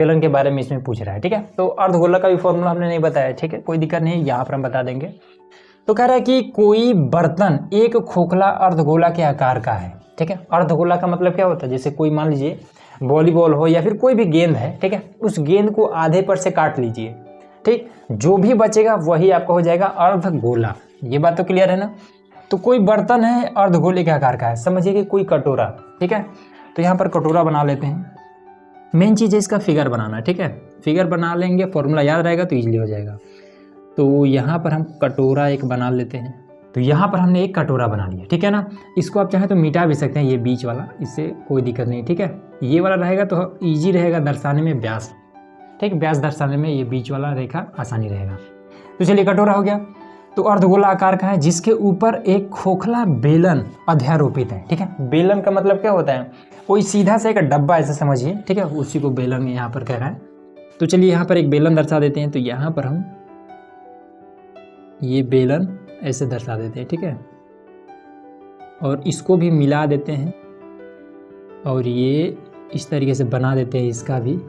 बेलन के बारे में इसमें पूछ रहा है, ठीक है। तो अर्धगोला का भी फॉर्मूला हमने नहीं बताया, ठीक है, कोई दिक्कत नहीं, यहाँ पर हम बता देंगे। तो कह रहा है कि कोई बर्तन एक खोखला अर्धगोला के आकार का है, ठीक है। अर्धगोला का मतलब क्या होता है, जैसे कोई मान लीजिए वॉलीबॉल हो या फिर कोई भी गेंद है, ठीक है, उस गेंद को आधे पर से काट लीजिए, ठीक, जो भी बचेगा वही आपका हो जाएगा अर्धगोला। ये बात तो क्लियर है ना। तो कोई बर्तन है अर्धगोले के आकार का है, समझिए कि कोई कटोरा, ठीक है। तो यहाँ पर कटोरा बना लेते हैं। मेन चीज़ है इसका फिगर बनाना, ठीक है। फिगर बना लेंगे, फॉर्मूला याद रहेगा तो ईजिली हो जाएगा। तो यहाँ पर हम कटोरा एक बना लेते हैं। तो यहाँ पर हमने एक कटोरा बना लिया, ठीक है ना। इसको आप चाहें तो मिटा भी सकते हैं, ये बीच वाला, इससे कोई दिक्कत नहीं, ठीक है। ये वाला रहेगा तो ईजी रहेगा दर्शाने में व्यास, ठीक, व्यास दर्शाने में ये बीच वाला रेखा आसानी रहेगा। तो चलिए कटोरा हो गया। तो अर्धगोला आकार का है जिसके ऊपर एक खोखला बेलन अध्यारोपित है, ठीक है। बेलन का मतलब क्या होता है, कोई सीधा सा एक डब्बा ऐसा समझिए, ठीक है, उसी को बेलन यहाँ पर कह रहा है। तो चलिए यहाँ पर एक बेलन दर्शा देते हैं। तो यहाँ पर हम ये बेलन ऐसे दर्शा देते हैं, ठीक है, और इसको भी मिला देते हैं और ये इस तरीके से बना देते हैं, इसका भी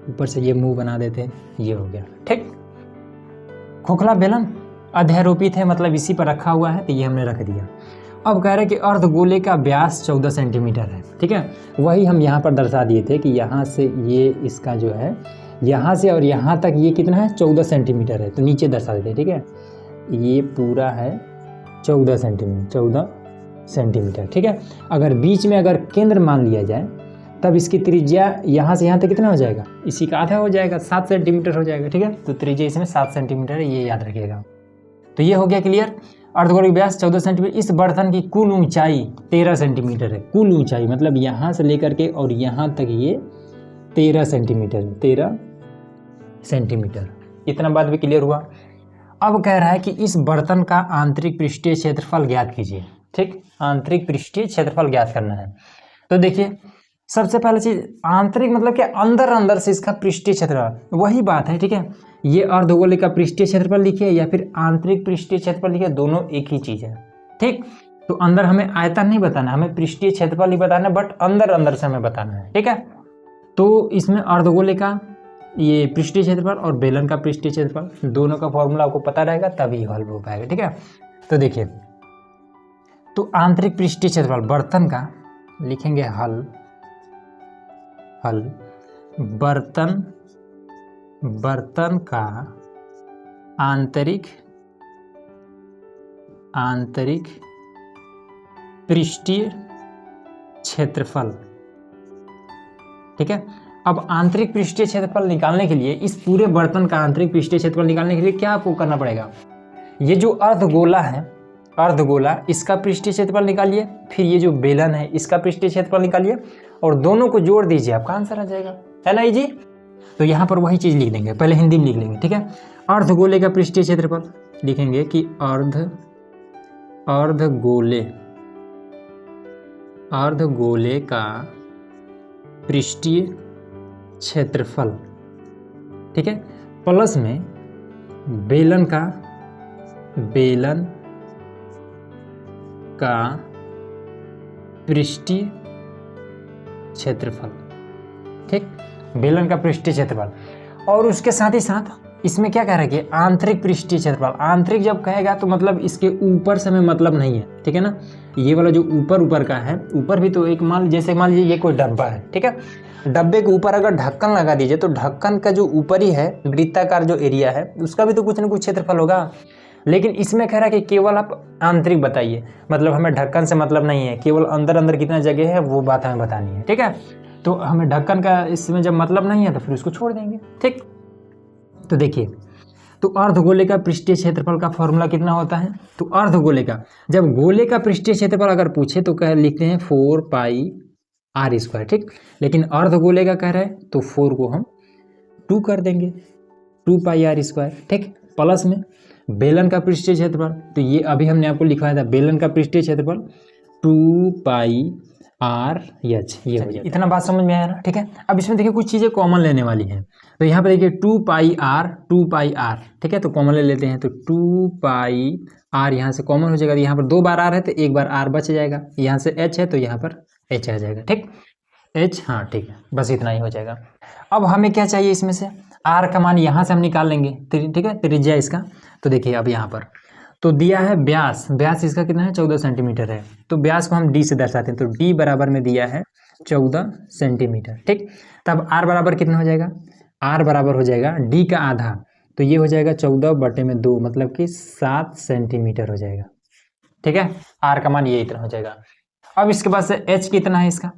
ऊपर से ये मुंह बना देते हैं, ये हो गया, ठीक। खोखला बेलन अध्यारोपित है, मतलब इसी पर रखा हुआ है, तो ये हमने रख दिया। अब कह रहे हैं कि अर्धगोले का व्यास 14 सेंटीमीटर है, ठीक है। वही हम यहाँ पर दर्शा दिए थे कि यहाँ से ये इसका जो है यहाँ से और यहाँ तक ये कितना है, 14 सेंटीमीटर है। तो नीचे दर्शा देते हैं, ठीक है, ये पूरा है 14 सेंटीमीटर, ठीक है। अगर बीच में अगर केंद्र मान लिया जाए तब इसकी त्रिज्या यहाँ से यहाँ तक कितना हो जाएगा, इसी का आधा हो जाएगा, 7 सेंटीमीटर हो जाएगा, ठीक है। तो त्रिज्या इसमें 7 सेंटीमीटर है, ये याद रखिएगा। तो ये हो गया क्लियर। अर्धगोले का व्यास 14 सेंटीमीटर। इस बर्तन की कुल ऊंचाई 13 सेंटीमीटर है। कुल ऊंचाई मतलब यहाँ से लेकर के और यहाँ तक ये 13 सेंटीमीटर, 13 सेंटीमीटर। इतना बात भी क्लियर हुआ। अब कह रहा है कि इस बर्तन का आंतरिक पृष्ठीय क्षेत्रफल ज्ञात कीजिए, ठीक, आंतरिक पृष्ठीय क्षेत्रफल ज्ञात करना है। तो देखिए सबसे पहले चीज आंतरिक मतलब क्या, अंदर अंदर से इसका पृष्ठीय क्षेत्रफल, वही बात है, ठीक है। ये अर्धगोले का पृष्ठीय क्षेत्रफल लिखिए या फिर आंतरिक पृष्ठीय क्षेत्रफल लिखिए, दोनों एक ही चीज है, ठीक। तो अंदर हमें आयतन नहीं बताना, हमें पृष्ठीय क्षेत्रफल ही बताना है, बट अंदर अंदर से हमें बताना है, ठीक है। तो इसमें अर्धगोले का ये पृष्ठीय क्षेत्रफल और बेलन का पृष्ठीय क्षेत्रफल, दोनों का फॉर्मूला आपको पता रहेगा तभी हल हो पाएगा, ठीक है। तो देखिए, तो आंतरिक पृष्ठीय क्षेत्रफल बर्तन का लिखेंगे हल बर्तन का आंतरिक पृष्ठीय क्षेत्रफल, ठीक है। अब आंतरिक पृष्ठीय क्षेत्रफल निकालने के लिए, इस पूरे बर्तन का आंतरिक पृष्ठीय क्षेत्रफल निकालने के लिए क्या आपको करना पड़ेगा, ये जो अर्धगोला है, अर्धगोला, इसका पृष्ठीय क्षेत्रफल निकालिए, फिर ये जो बेलन है इसका पृष्ठीय क्षेत्रफल निकालिए और दोनों को जोड़ दीजिए, आपका आंसर आ जाएगा, है ना जी। तो यहाँ पर वही चीज लिख देंगे, पहले हिंदी में लिख लेंगे, ठीक है। अर्धगोले का पृष्ठीय क्षेत्रफल लिखेंगे कि अर्धगोले का पृष्ठीय क्षेत्रफल, ठीक है, प्लस में बेलन का पृष्ठीय क्षेत्रफल, ठीक, बेलन का पृष्ठीय क्षेत्रफल। और उसके साथ ही साथ इसमें क्या कह रहा है कि आंतरिक पृष्ठीय क्षेत्रफल, आंतरिक जब कहेगा तो मतलब इसके ऊपर से हमें मतलब नहीं है, ठीक है ना। ये वाला जो ऊपर का है, ऊपर भी तो एक जैसे मान लीजिए ये कोई डब्बा है, ठीक है, डब्बे के ऊपर अगर ढक्कन लगा दीजिए तो ढक्कन का जो ऊपरी है वृत्ताकार जो एरिया है उसका भी तो कुछ ना कुछ क्षेत्रफल होगा। लेकिन इसमें कह रहा है कि केवल आप आंतरिक बताइए, मतलब हमें ढक्कन से मतलब नहीं है, केवल अंदर अंदर कितना जगह है वो बात हमें बतानी है, ठीक है। तो हमें ढक्कन का इसमें जब मतलब नहीं है तो फिर उसको छोड़ देंगे, ठीक। तो देखिए, तो अर्धगोले का पृष्ठीय क्षेत्रफल का फॉर्मूला कितना होता है, तो अर्धगोले का, जब गोले का पृष्ठीय क्षेत्रफल अगर पूछे तो कह लिखते हैं 4πr², ठीक। लेकिन अर्धगोले का कह रहा है तो 4 को हम 2 कर देंगे, 2πr², ठीक। प्लस में बेलन का पृष्ठीय क्षेत्रफल, तो ये अभी हमने आपको लिखवाया था, बेलन का पृष्ठीय क्षेत्रफल 2πrh, ये हो जाए। इतना बात समझ में आया ना, ठीक है। अब इसमें देखिए कुछ चीज़ें कॉमन लेने वाली हैं, तो यहाँ पे देखिए 2πr, ठीक है, तो कॉमन ले लेते हैं। तो 2πr यहाँ से कॉमन हो जाएगा, यहाँ पर 2 बार r है तो 1 बार r बच जाएगा, यहाँ से h है तो यहाँ पर h आ जाएगा, ठीक। एच, हाँ ठीक है, बस इतना ही हो जाएगा। अब हमें क्या चाहिए इसमें से, आर का मान यहाँ से हम निकाल लेंगे, ठीक है, त्रिज्या इसका। तो देखिए अब यहाँ पर तो दिया है व्यास, व्यास इसका कितना है 14 सेंटीमीटर है, तो व्यास को हम डी से दर्शाते हैं, तो डी बराबर में दिया है 14 सेंटीमीटर, ठीक। तब आर बराबर कितना हो जाएगा, आर बराबर हो जाएगा डी का आधा, तो ये हो जाएगा 14/2, मतलब कि 7 सेंटीमीटर हो जाएगा, ठीक है। आर का मान ये इतना हो जाएगा। अब इसके बाद से एच कितना है इसका,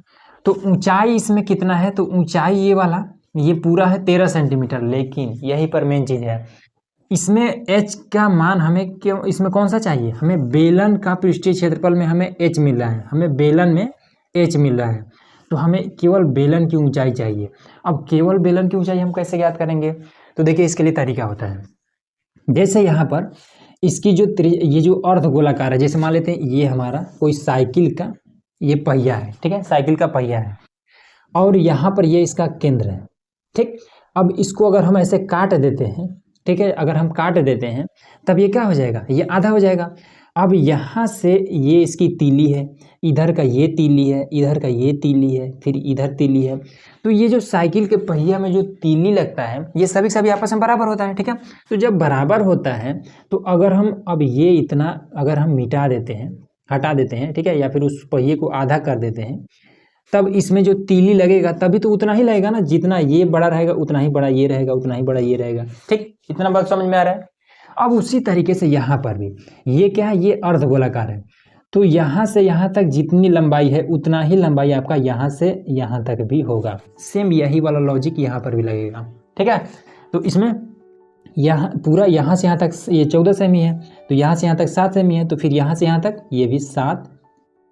तो ऊंचाई इसमें कितना है, तो ऊंचाई ये वाला ये पूरा है 13 सेंटीमीटर, लेकिन यही पर मेन चीज़ है, इसमें h का मान हमें क्यों, इसमें कौन सा चाहिए, हमें बेलन का पृष्ठीय क्षेत्रफल में हमें h मिल रहा है, हमें बेलन में h मिल रहा है, तो हमें केवल बेलन की ऊंचाई चाहिए। अब केवल बेलन की ऊंचाई हम कैसे ज्ञात करेंगे, तो देखिए इसके लिए तरीका होता है, जैसे यहाँ पर इसकी जो ये जो अर्ध गोलाकार है, जैसे मान लेते हैं ये हमारा कोई साइकिल का ये पहिया है, ठीक है, साइकिल का पहिया है, और यहाँ पर ये इसका केंद्र है, ठीक। अब इसको अगर हम ऐसे काट देते हैं, ठीक है, अगर हम काट देते हैं तब ये क्या हो जाएगा, ये आधा हो जाएगा। अब यहाँ से ये इसकी तीली है, इधर का ये तीली है, इधर का ये तीली है, फिर इधर तीली है, तो ये जो साइकिल के पहिया में जो तीली लगता है ये सभी आपस में बराबर होता है, ठीक है। तो जब बराबर होता है तो अगर हम अब ये इतना अगर हम मिटा देते हैं, हटा देते हैं, ठीक है, या फिर उस पहिए को आधा कर देते हैं, तब इसमें जो तीली लगेगा तभी तो उतना ही लगेगा ना, जितना ये बड़ा रहेगा उतना ही बड़ा ये रहेगा, उतना ही बड़ा ये रहेगा, ठीक। इतना बात समझ में आ रहा है। अब उसी तरीके से यहाँ पर भी ये क्या है, ये अर्धगोलाकार है, तो यहाँ से यहाँ तक जितनी लंबाई है उतना ही लंबाई आपका यहाँ से यहाँ तक भी होगा, सेम यही वाला लॉजिक यहाँ पर भी लगेगा, ठीक है। तो इसमें यहाँ पूरा यहाँ से यहाँ तक ये 14 सेमी है, तो यहाँ से यहाँ तक 7 सेमी है, तो फिर यहाँ से यहाँ तक ये भी 7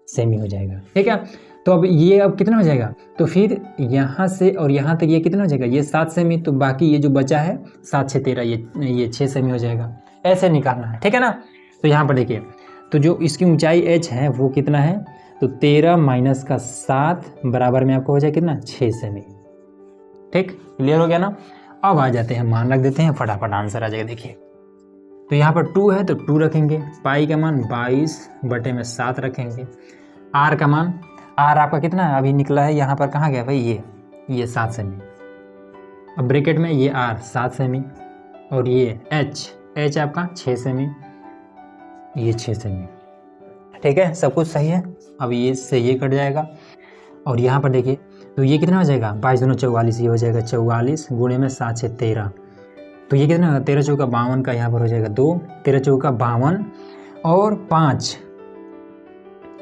सेमी हो जाएगा, ठीक है। तो अब ये अब कितना हो जाएगा, तो फिर यहाँ से और यहाँ तक ये कितना हो जाएगा, ये 7 सेमी, तो बाकी ये जो बचा है 7 6 13, ये 6 सेमी हो जाएगा, ऐसे निकालना है, ठीक है ना। तो यहाँ पर देखिए, तो जो इसकी ऊंचाई h है वो कितना है, तो 13 माइनस का 7 बराबर में आपको हो जाए कितना 6 सेमी, ठीक, क्लियर हो गया ना। अब आ जाते हैं, मान रख देते हैं, फटाफट आंसर आ जाएगा। देखिए तो यहाँ पर 2 है तो 2 रखेंगे, पाई का मान 22/7 रखेंगे, आर का मान, आर आपका कितना है अभी निकला है, यहाँ पर कहाँ गया भाई, ये 7 सेमी, अब ब्रैकेट में ये आर 7 सेमी और ये एच आपका 6 सेमी, ये 6 सेमी, ठीक है, सब कुछ सही है। अब ये से ये कट जाएगा और यहाँ पर देखिए तो ये कितना हो जाएगा, 22 दूनी 44, ये हो जाएगा 44 गुणे में 7 6 13, तो ये कितना 13 चौका 52 का यहाँ पर हो जाएगा 2, 13 चौका 52 और 5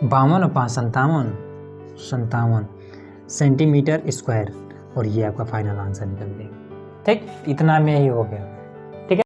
52 और 5 57 सेंटीमीटर स्क्वायर, और ये आपका फाइनल आंसर निकल गया, ठीक। इतना में ही हो गया।